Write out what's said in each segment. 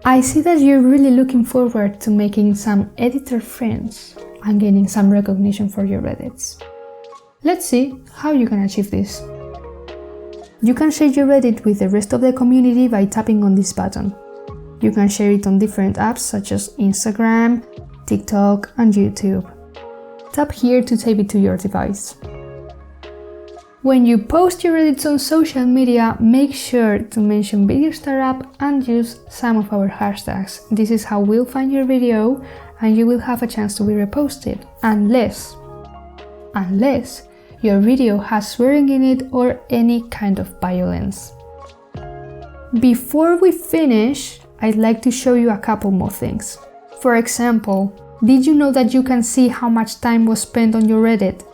I see that you're really looking forward to making some editor friends and gaining some recognition for your edits. Let's see how you can achieve this. You can share your edit with the rest of the community by tapping on this button. You can share it on different apps such as Instagram, TikTok, and YouTube. Tap here to save it to your device. When you post your edits on social media, make sure to mention VideoStar app and use some of our hashtags. This is how we'll find your video and you will have a chance to be reposted, unless your video has swearing in it or any kind of violence. Before we finish, I'd like to show you a couple more things. For example, did you know that you can see how much time was spent on your edit?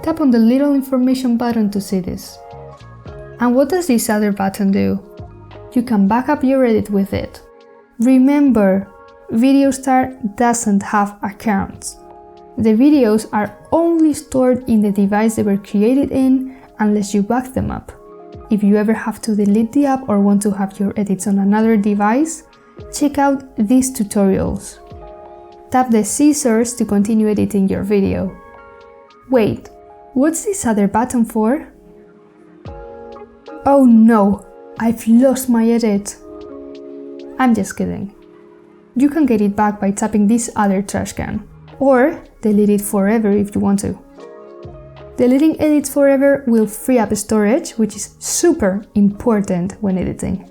Tap on the little information button to see this. And what does this other button do? You can back up your edit with it. Remember, VideoStar doesn't have accounts. The videos are only stored in the device they were created in unless you back them up. If you ever have to delete the app or want to have your edits on another device, check out these tutorials. Tap the scissors to continue editing your video. Wait, what's this other button for? Oh no, I've lost my edit. I'm just kidding. You can get it back by tapping this other trash can, or delete it forever if you want to. Deleting edits forever will free up storage, which is super important when editing.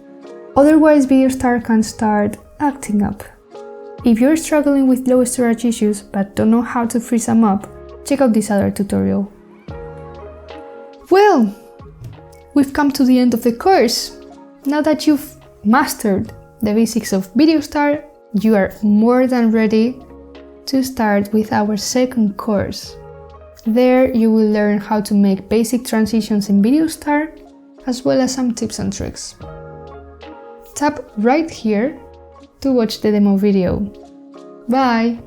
Otherwise, VideoStar can start acting up. If you're struggling with low storage issues but don't know how to free some up, check out this other tutorial. Well, we've come to the end of the course. Now that you've mastered the basics of VideoStar, you are more than ready to start with our second course. There you will learn how to make basic transitions in VideoStar, as well as some tips and tricks. Tap right here to watch the demo video. Bye!